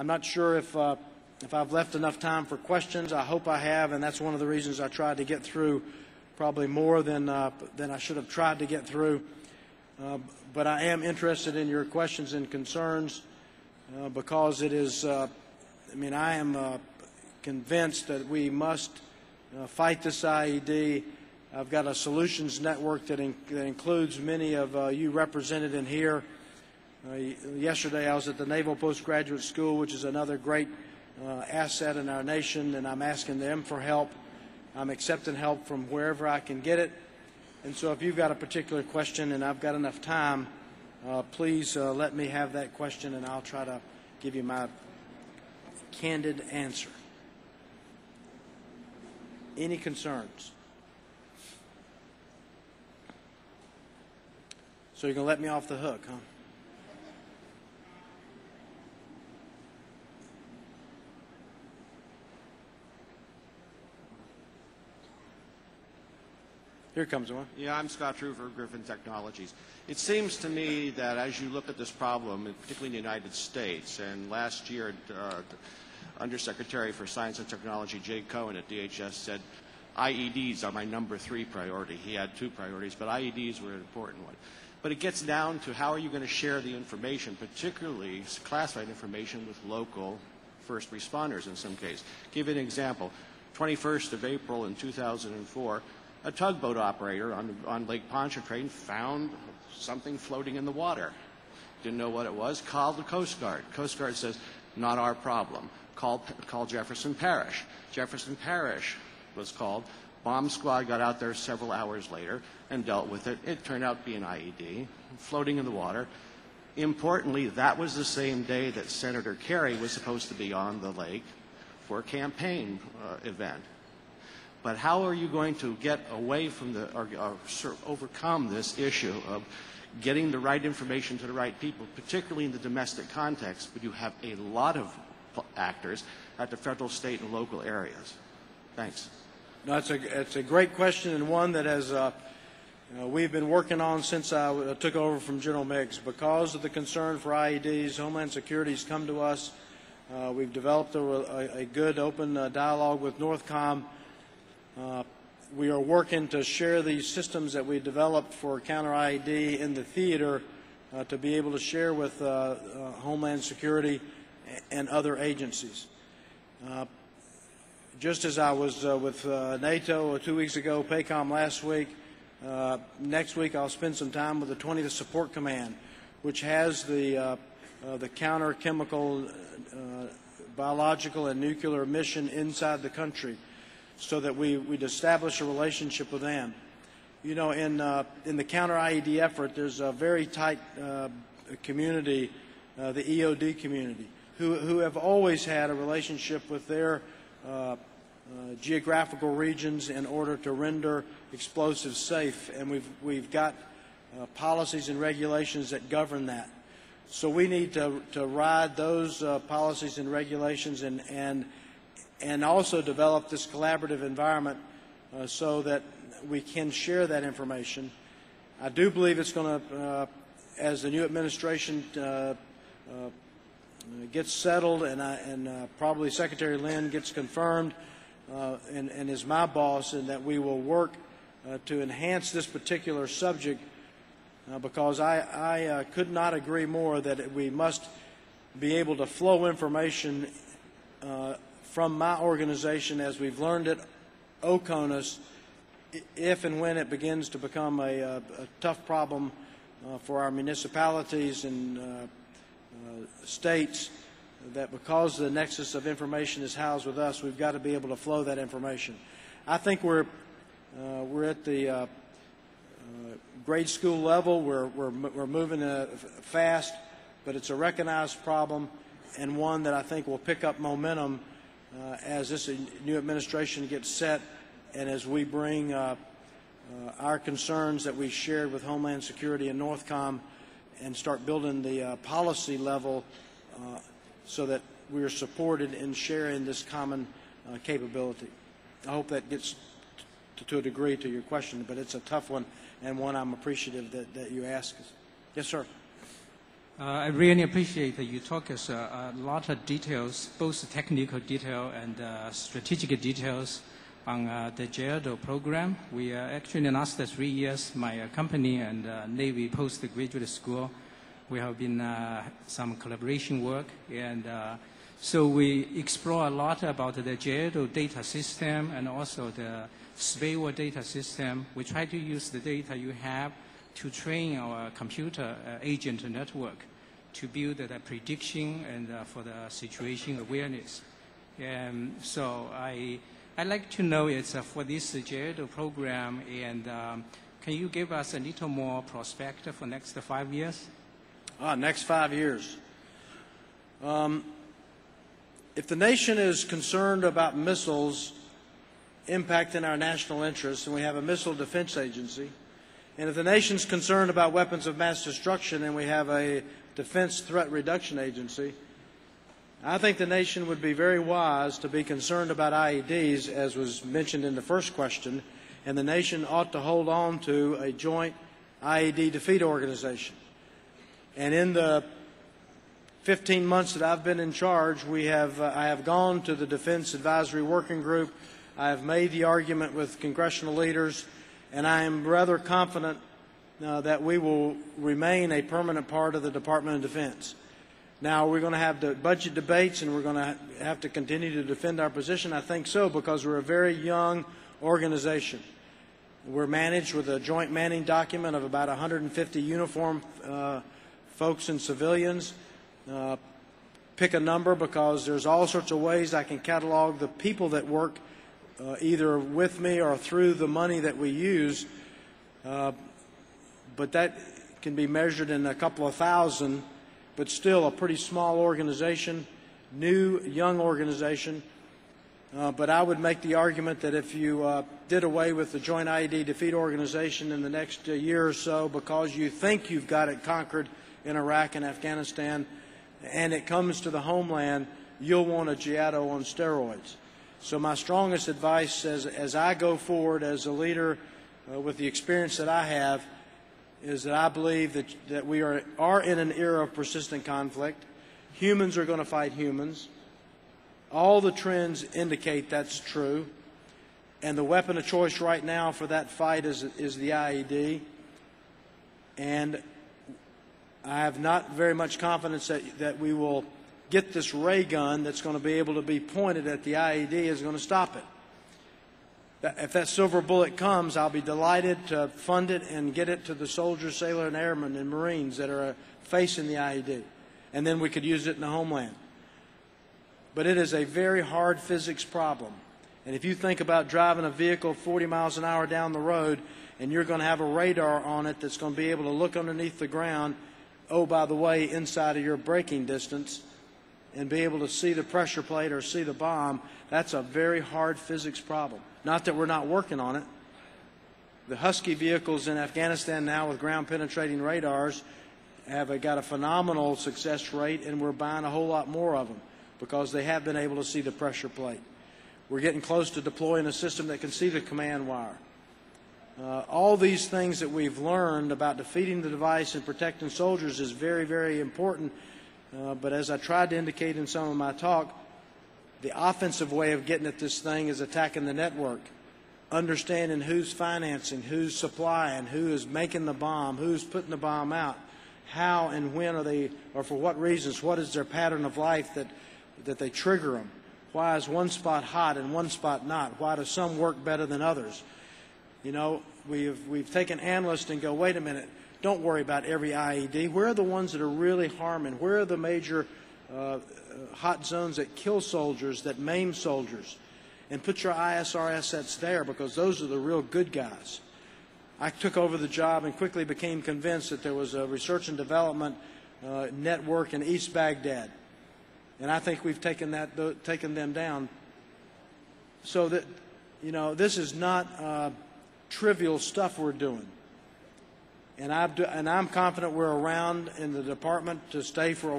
I'm not sure if I've left enough time for questions. I hope I have, and that's one of the reasons I tried to get through probably more than I should have tried to get through. But I am interested in your questions and concerns because it is, I am convinced that we must fight this IED. I've got a solutions network that includes many of you represented in here. Yesterday I was at the Naval Postgraduate School, which is another great asset in our nation, and I'm asking them for help. I'm accepting help from wherever I can get it. And so if you've got a particular question and I've got enough time, please let me have that question and I'll try to give you my candid answer. Any concerns? So you're going to let me off the hook, huh? Here comes one. Yeah, I'm Scott Truver, Griffin Technologies. It seems to me that as you look at this problem, particularly in the United States, and last year Undersecretary for Science and Technology Jay Cohen at DHS said, IEDs are my #3 priority. He had 2 priorities, but IEDs were an important one. But it gets down to how are you going to share the information, particularly classified information, with local first responders in some case. Give you an example. 21st of April in 2004, a tugboat operator on Lake Pontchartrain found something floating in the water. Didn't know what it was, called the Coast Guard. Coast Guard says, not our problem. Call Jefferson Parish. Jefferson Parish was called. Bomb squad got out there several hours later and dealt with it. It turned out to be an IED floating in the water. Importantly, that was the same day that Senator Kerry was supposed to be on the lake for a campaign event. But how are you going to get away from or overcome this issue of getting the right information to the right people, particularly in the domestic context, but you have a lot of actors at the federal, state, and local areas? Thanks. No, it's a great question, and one that has we've been working on since I took over from General Meigs. Because of the concern for IEDs, Homeland Security has come to us. We've developed a good open dialogue with Northcom. We are working to share these systems that we developed for counter IED in the theater to be able to share with Homeland Security and other agencies. Just as I was with NATO 2 weeks ago, PACOM last week, next week I'll spend some time with the 20th Support Command, which has the counter chemical, biological, and nuclear mission inside the country, so that we'd establish a relationship with them. You know, in the counter IED effort, there's a very tight community, the EOD community, who have always had a relationship with their geographical regions in order to render explosives safe, and we've got policies and regulations that govern that. So we need to ride those policies and regulations and also develop this collaborative environment so that we can share that information. I do believe it's going to, as the new administration gets settled and probably Secretary Lynn gets confirmed and is my boss, and that we will work to enhance this particular subject because I could not agree more that we must be able to flow information from my organization, as we've learned at OCONUS, if and when it begins to become a tough problem for our municipalities and states, that because the nexus of information is housed with us, we've got to be able to flow that information. I think we're at the grade school level. We're moving fast, but it's a recognized problem and one that I think will pick up momentum as this new administration gets set and as we bring our concerns that we shared with Homeland Security and Northcom and start building the policy level so that we are supported in sharing this common capability. I hope that gets to a degree to your question, but it's a tough one and one I'm appreciative that you ask us. Yes, sir. I really appreciate that you talk us a lot of details, both technical detail and strategic details on the JIEDDO program. We actually in the last 3 years, my company and Navy Postgraduate School, we have been some collaboration work, and so we explore a lot about the JIEDDO data system and also the SWAY data system. We try to use the data you have to train our computer agent network to build the prediction and for the situation awareness. And so I'd like to know it's for this JIEDDO program, and can you give us a little more perspective for next 5 years? Next 5 years. If the nation is concerned about missiles impacting our national interests, and we have a missile defense agency, and if the nation's concerned about weapons of mass destruction, and we have a defense threat reduction agency, I think the nation would be very wise to be concerned about IEDs, as was mentioned in the first question, and the nation ought to hold on to a joint IED defeat organization. And in the 15 months that I've been in charge, I have gone to the Defense Advisory Working Group. I have made the argument with congressional leaders, and I am rather confident that we will remain a permanent part of the Department of Defense. Now, we're going to have the budget debates, and we're going to have to continue to defend our position. I think so, because we're a very young organization. We're managed with a joint manning document of about 150 uniformed folks and civilians. Pick a number, because there's all sorts of ways I can catalog the people that work either with me or through the money that we use, but that can be measured in a couple of thousand, but still a pretty small organization, new, young organization. But I would make the argument that if you did away with the Joint IED Defeat Organization in the next year or so, because you think you've got it conquered in Iraq and Afghanistan, and it comes to the homeland, you'll want a JIEDDO on steroids. So my strongest advice as I go forward as a leader with the experience that I have is that I believe that we are in an era of persistent conflict. Humans are going to fight humans. All the trends indicate that's true. And the weapon of choice right now for that fight is the IED. And I have not very much confidence that we will get this ray gun that's going to be able to be pointed at the IED is going to stop it. If that silver bullet comes, I'll be delighted to fund it and get it to the soldiers, sailors, and airmen and Marines that are facing the IED. And then we could use it in the homeland. But it is a very hard physics problem. And if you think about driving a vehicle 40 miles an hour down the road, and you're going to have a radar on it that's going to be able to look underneath the ground, oh, by the way, inside of your braking distance, and be able to see the pressure plate or see the bomb, that's a very hard physics problem. Not that we're not working on it. The Husky vehicles in Afghanistan now with ground-penetrating radars have got a phenomenal success rate, and we're buying a whole lot more of them because they have been able to see the pressure plate. We're getting close to deploying a system that can see the command wire. All these things that we've learned about defeating the device and protecting soldiers is very, very important. But as I tried to indicate in some of my talk, the offensive way of getting at this thing is attacking the network, understanding who's financing, who's supplying, who is making the bomb, who's putting the bomb out, how and when are they, or for what reasons, what is their pattern of life that they trigger them. Why is one spot hot and one spot not? Why do some work better than others? You know, we've taken analysts and go, wait a minute, don't worry about every IED. Where are the ones that are really harming? Where are the major hot zones that kill soldiers, that maim soldiers? And put your ISR assets there, because those are the real good guys. I took over the job and quickly became convinced that there was a research and development network in East Baghdad. And I think we've taken them down. So that, you know, this is not trivial stuff we're doing. And I'm confident we're around in the department to stay for a while.